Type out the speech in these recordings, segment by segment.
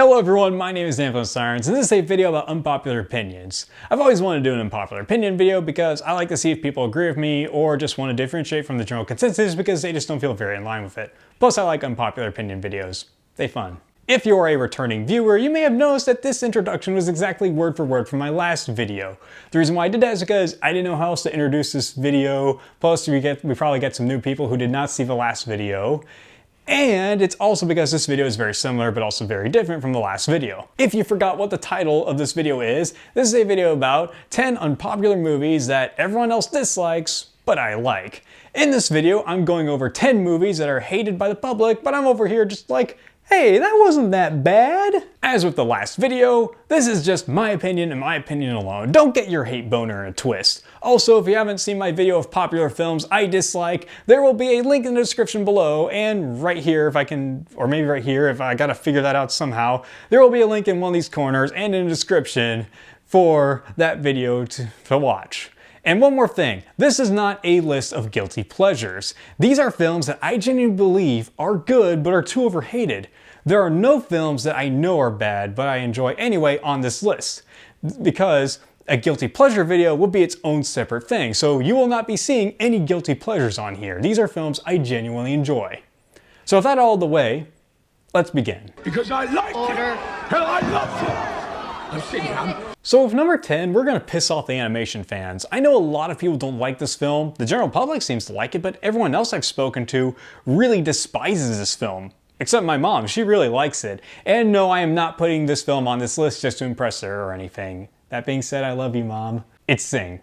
Hello everyone, my name is Sirens, and this is a video about unpopular opinions. I've always wanted to do an unpopular opinion video because I like to see if people agree with me or just want to differentiate from the general consensus because they just don't feel very in line with it. Plus I like unpopular opinion videos. They're fun. If you are a returning viewer, you may have noticed that this introduction was exactly word for word from my last video. The reason why I did that is because I didn't know how else to introduce this video, plus we probably get some new people who did not see the last video. And it's also because this video is very similar but also very different from the last video. If you forgot what the title of this video is, this is a video about 10 unpopular movies that everyone else dislikes, but I like. In this video, I'm going over 10 movies that are hated by the public, but I'm over here just like, hey, that wasn't that bad. As with the last video, this is just my opinion and my opinion alone. Don't get your hate boner in a twist. Also, if you haven't seen my video of popular films I dislike, there will be a link in the description below, and right here if I can, or maybe right here if I gotta figure that out somehow, there will be a link in one of these corners and in the description for that video to watch. And one more thing, this is not a list of guilty pleasures. These are films that I genuinely believe are good but are too overhated. There are no films that I know are bad but I enjoy anyway on this list, because a guilty pleasure video would be its own separate thing, so you will not be seeing any guilty pleasures on here. These are films I genuinely enjoy. So with that all the way, let's begin. Because I like it, and I love it. I'm sitting down. So with number 10, we're gonna piss off the animation fans. I know a lot of people don't like this film. The general public seems to like it, but everyone else I've spoken to really despises this film. Except my mom, she really likes it. And no, I am not putting this film on this list just to impress her or anything. That being said, I love you, Mom. It's Sing.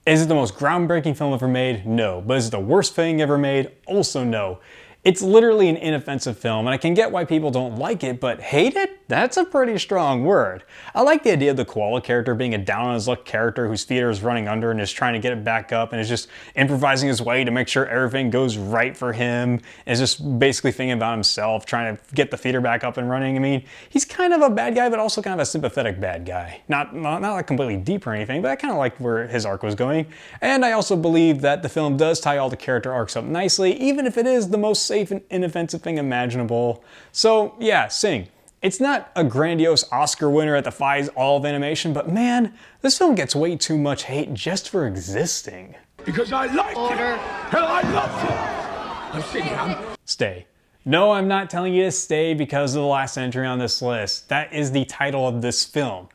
Is it the most groundbreaking film ever made? No. But is it the worst thing ever made? Also no. It's literally an inoffensive film, and I can get why people don't like it, but hate it? That's a pretty strong word. I like the idea of the koala character being a down-on-his-luck character whose theater is running under and is trying to get it back up and is just improvising his way to make sure everything goes right for him, and is just basically thinking about himself, trying to get the theater back up and running. I mean, he's kind of a bad guy, but also kind of a sympathetic bad guy. Not like completely deep or anything, but I kind of liked where his arc was going. And I also believe that the film does tie all the character arcs up nicely, even if it is the most safe and inoffensive thing imaginable. So yeah, Sing. It's not a grandiose Oscar winner that defies all of animation, but man, this film gets way too much hate just for existing. Because I like it, and I love it. I'm sitting down. Stay. No, I'm not telling you to stay because of the last entry on this list. That is the title of this film.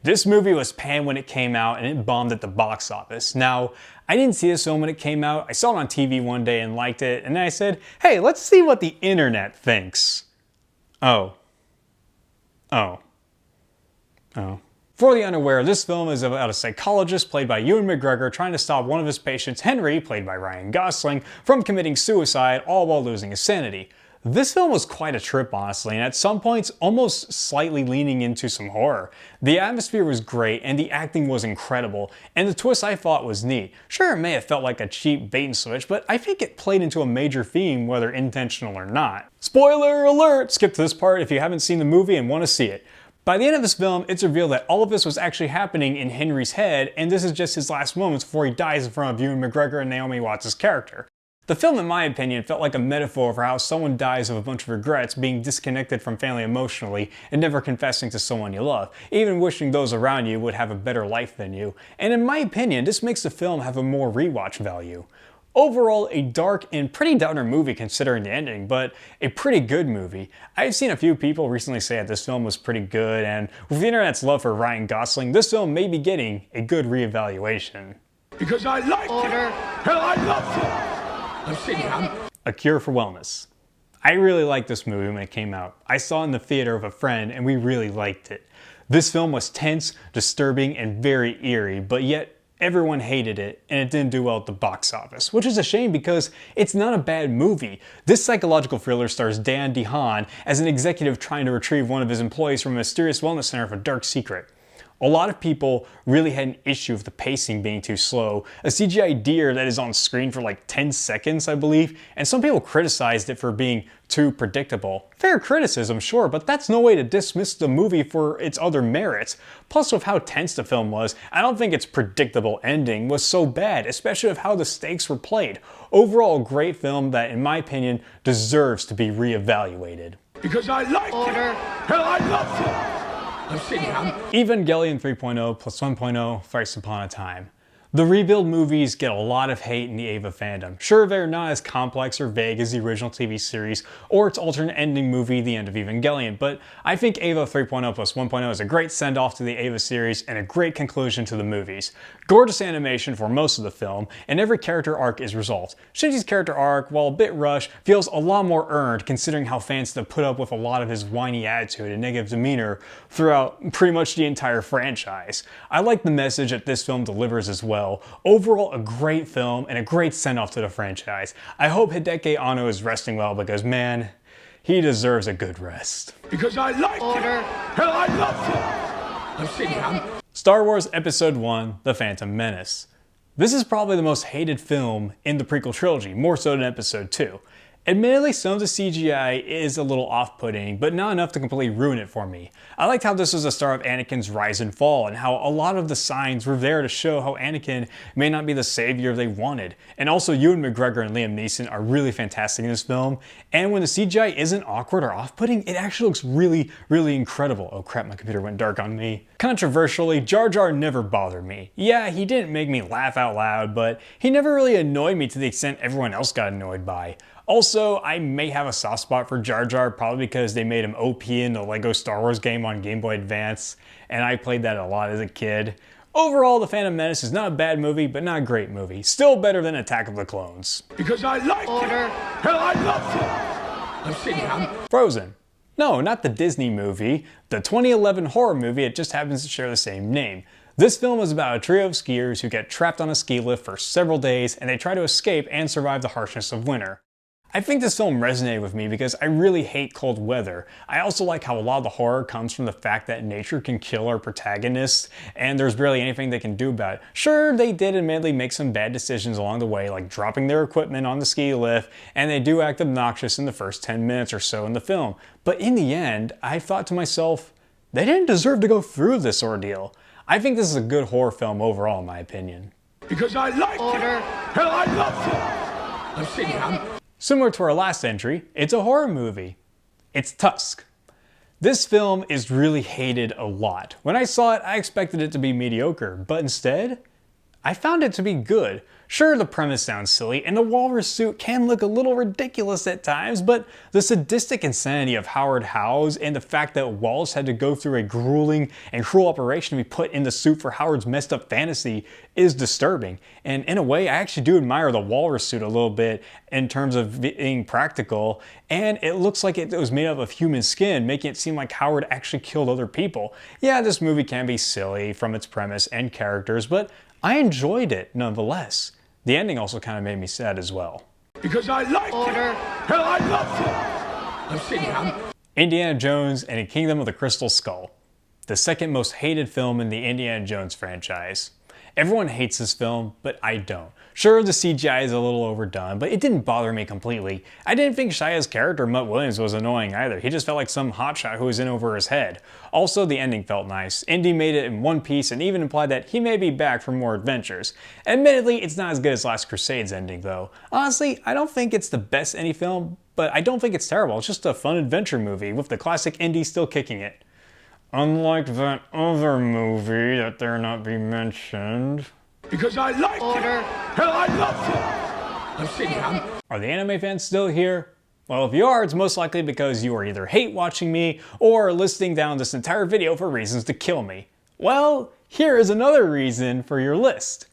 This movie was panned when it came out and it bombed at the box office. Now, I didn't see this film when it came out. I saw it on TV one day and liked it, and then I said, hey, let's see what the internet thinks. Oh. For the unaware, this film is about a psychologist played by Ewan McGregor trying to stop one of his patients, Henry, played by Ryan Gosling, from committing suicide, all while losing his sanity. This film was quite a trip, honestly, and at some points almost slightly leaning into some horror. The atmosphere was great, and the acting was incredible, and the twist I thought was neat. Sure, it may have felt like a cheap bait and switch, but I think it played into a major theme, whether intentional or not. Spoiler alert! Skip to this part if you haven't seen the movie and want to see it. By the end of this film, it's revealed that all of this was actually happening in Henry's head, and this is just his last moments before he dies in front of Ewan McGregor and Naomi Watts' character. The film, in my opinion, felt like a metaphor for how someone dies of a bunch of regrets, being disconnected from family emotionally, and never confessing to someone you love, even wishing those around you would have a better life than you. And in my opinion, this makes the film have a more rewatch value. Overall, a dark and pretty downer movie considering the ending, but a pretty good movie. I've seen a few people recently say that this film was pretty good, and with the internet's love for Ryan Gosling, this film may be getting a good reevaluation. Because I like it, and I love it. I'm sitting down. A Cure for Wellness. I really liked this movie when it came out. I saw it in the theater with a friend and we really liked it. This film was tense, disturbing, and very eerie, but yet everyone hated it and it didn't do well at the box office, which is a shame because it's not a bad movie. This psychological thriller stars Dan DeHaan as an executive trying to retrieve one of his employees from a mysterious wellness center with a dark secret. A lot of people really had an issue with the pacing being too slow, a CGI deer that is on screen for like 10 seconds, I believe, and some people criticized it for being too predictable. Fair criticism, sure, but that's no way to dismiss the movie for its other merits. Plus, with how tense the film was, I don't think its predictable ending was so bad, especially with how the stakes were played. Overall, a great film that, in my opinion, deserves to be reevaluated. Because I like Order. it. And I love it. I'm sitting down. Evangelion 3.0 plus 1.0 Thrice Upon a Time. The rebuild movies get a lot of hate in the Eva fandom. Sure, they're not as complex or vague as the original TV series or its alternate ending movie, The End of Evangelion, but I think Eva 3.0 plus 1.0 is a great send-off to the Eva series and a great conclusion to the movies. Gorgeous animation for most of the film, and every character arc is resolved. Shinji's character arc, while a bit rushed, feels a lot more earned considering how fans have put up with a lot of his whiny attitude and negative demeanor throughout pretty much the entire franchise. I like the message that this film delivers as well. Overall, a great film and a great send-off to the franchise. I hope Hideki Anno is resting well because, man, he deserves a good rest. Because I like Order. it. And I love it. I'm sitting down. Star Wars Episode 1: The Phantom Menace. This is probably the most hated film in the prequel trilogy, more so than Episode 2. Admittedly, some of the CGI is a little off-putting, but not enough to completely ruin it for me. I liked how this was the start of Anakin's rise and fall, and how a lot of the signs were there to show how Anakin may not be the savior they wanted. And also, Ewan McGregor and Liam Neeson are really fantastic in this film, and when the CGI isn't awkward or off-putting, it actually looks really, really incredible. Oh crap, my computer went dark on me. Controversially, Jar Jar never bothered me. Yeah, he didn't make me laugh out loud, but he never really annoyed me to the extent everyone else got annoyed by. Also, I may have a soft spot for Jar Jar probably because they made him OP in the LEGO Star Wars game on Game Boy Advance, and I played that a lot as a kid. Overall, The Phantom Menace is not a bad movie, but not a great movie. Still better than Attack of the Clones. Because I like Order. it. And I love it. I'm sitting down. Frozen. No, not the Disney movie, the 2011 horror movie. It just happens to share the same name. This film is about a trio of skiers who get trapped on a ski lift for several days and they try to escape and survive the harshness of winter. I think this film resonated with me because I really hate cold weather. I also like how a lot of the horror comes from the fact that nature can kill our protagonists and there's barely anything they can do about it. Sure, they did admittedly make some bad decisions along the way, like dropping their equipment on the ski lift, and they do act obnoxious in the first 10 minutes or so in the film. But in the end, I thought to myself, they didn't deserve to go through this ordeal. I think this is a good horror film overall in my opinion. Because I like Order. it. And I love it. I'm sitting down. Similar to our last entry, it's a horror movie. It's Tusk. This film is really hated a lot. When I saw it, I expected it to be mediocre, but instead, I found it to be good. Sure, the premise sounds silly, and the walrus suit can look a little ridiculous at times, but the sadistic insanity of Howard Howes and the fact that Wallace had to go through a grueling and cruel operation to be put in the suit for Howard's messed up fantasy is disturbing. And in a way, I actually do admire the walrus suit a little bit in terms of being practical, and it looks like it was made up of human skin, making it seem like Howard actually killed other people. Yeah, this movie can be silly from its premise and characters, but I enjoyed it nonetheless. The ending also kind of made me sad as well. Because I like Order. it. And I love it. I'm sitting down. Indiana Jones and the Kingdom of the Crystal Skull. The second most hated film in the Indiana Jones franchise. Everyone hates this film, but I don't. Sure, the CGI is a little overdone, but it didn't bother me completely. I didn't think Shia's character, Mutt Williams, was annoying either. He just felt like some hotshot who was in over his head. Also, the ending felt nice. Indy made it in one piece and even implied that he may be back for more adventures. Admittedly, it's not as good as Last Crusade's ending, though. Honestly, I don't think it's the best Indy film, but I don't think it's terrible. It's just a fun adventure movie with the classic Indy still kicking it. Unlike that other movie that dare not be mentioned. Because I like Order. it. And I love it. I'm sitting down. Are the anime fans still here? Well, if you are, it's most likely because you are either hate watching me or listing down this entire video for reasons to kill me. Well, here is another reason for your list.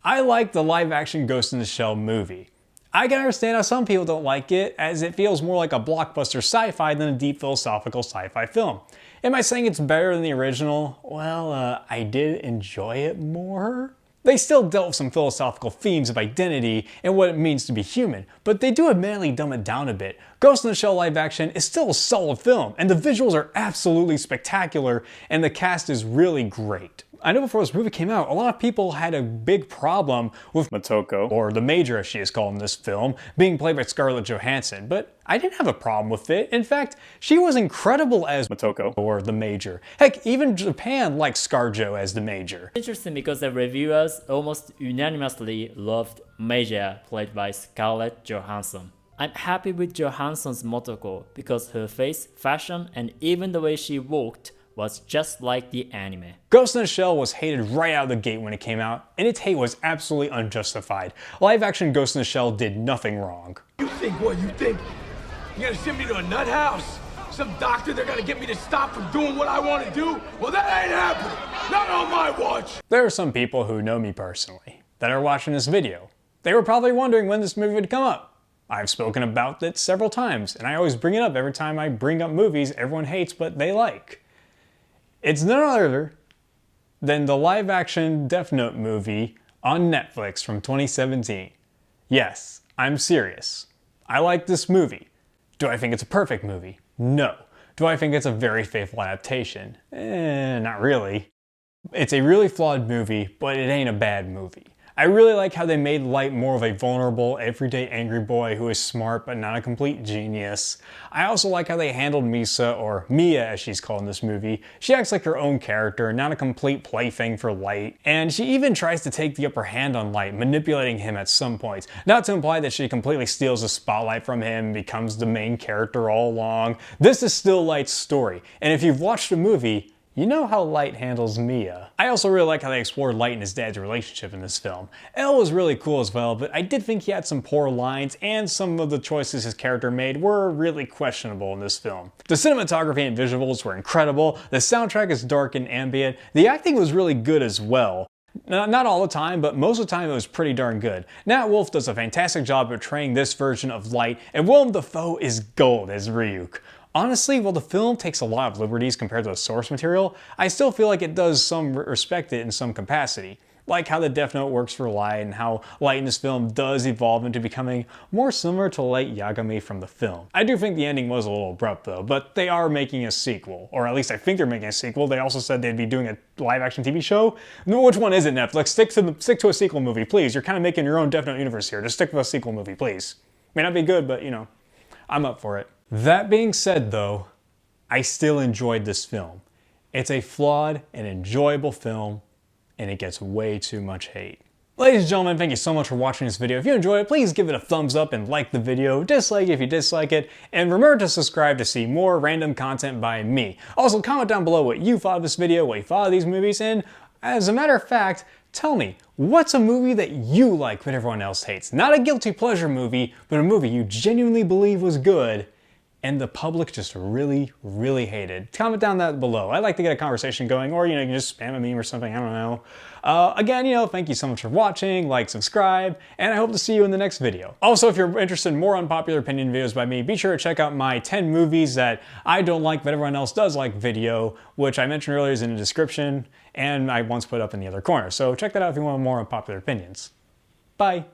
I like the live-action Ghost in the Shell movie. I can understand how some people don't like it, as it feels more like a blockbuster sci-fi than a deep philosophical sci-fi film. Am I saying it's better than the original? Well, I did enjoy it more. They still dealt with some philosophical themes of identity and what it means to be human, but they do admittedly dumb it down a bit. Ghost in the Shell live action is still a solid film, and the visuals are absolutely spectacular, and the cast is really great. I know before this movie came out, a lot of people had a big problem with Motoko, or the Major as she is called in this film, being played by Scarlett Johansson, but I didn't have a problem with it. In fact, she was incredible as Motoko, or the Major. Heck, even Japan liked ScarJo as the Major. Interesting because the reviewers almost unanimously loved Major, played by Scarlett Johansson. I'm happy with Johansson's Motoko because her face, fashion, and even the way she walked was just like the anime. Ghost in the Shell was hated right out of the gate when it came out, and its hate was absolutely unjustified. Live action Ghost in the Shell did nothing wrong. You think what you think? You're gonna send me to a nut house? Some doctor they're gonna get me to stop from doing what I want to do? Well, that ain't happening. Not on my watch. There are some people who know me personally that are watching this video. They were probably wondering when this movie would come up. I've spoken about it several times, and I always bring it up every time I bring up movies everyone hates but they like. It's none other than the live-action Death Note movie on Netflix from 2017. Yes, I'm serious. I like this movie. Do I think it's a perfect movie? No. Do I think it's a very faithful adaptation? Not really. It's a really flawed movie, but it ain't a bad movie. I really like how they made Light more of a vulnerable, everyday angry boy who is smart but not a complete genius. I also like how they handled Misa, or Mia as she's called in this movie. She acts like her own character, not a complete plaything for Light. And she even tries to take the upper hand on Light, manipulating him at some points. Not to imply that she completely steals the spotlight from him and becomes the main character all along. This is still Light's story, and if you've watched the movie, you know how Light handles Mia. I also really like how they explored Light and his dad's relationship in this film. L was really cool as well, but I did think he had some poor lines, and some of the choices his character made were really questionable in this film. The cinematography and visuals were incredible, the soundtrack is dark and ambient, the acting was really good as well. Not all the time, but most of the time it was pretty darn good. Nat Wolff does a fantastic job portraying this version of Light, and Willem Dafoe is gold as Ryuk. Honestly, while the film takes a lot of liberties compared to the source material, I still feel like it does respect it in some capacity. Like how the Death Note works for Light, and how Light in this film does evolve into becoming more similar to Light Yagami from the film. I do think the ending was a little abrupt though, but they are making a sequel, or at least I think they're making a sequel. They also said they'd be doing a live action TV show. No, which one is it, Netflix? Stick to a sequel movie, please. You're kind of making your own Death Note universe here. Just stick with a sequel movie, please. May not be good, but you know, I'm up for it. That being said though, I still enjoyed this film. It's a flawed and enjoyable film, and it gets way too much hate. Ladies and gentlemen, thank you so much for watching this video. If you enjoyed it, please give it a thumbs up and like the video. Dislike if you dislike it. And remember to subscribe to see more random content by me. Also, comment down below what you thought of this video, what you thought of these movies, and as a matter of fact, tell me, what's a movie that you like but everyone else hates? Not a guilty pleasure movie, but a movie you genuinely believe was good and the public just really, really hated. Comment down that below. I'd like to get a conversation going, or you can just spam a meme or something, I don't know. Again, thank you so much for watching, like, subscribe, and I hope to see you in the next video. Also, if you're interested in more unpopular opinion videos by me, be sure to check out my 10 movies that I don't like but everyone else does like video, which I mentioned earlier is in the description, and I once put up in the other corner. So check that out if you want more unpopular opinions. Bye.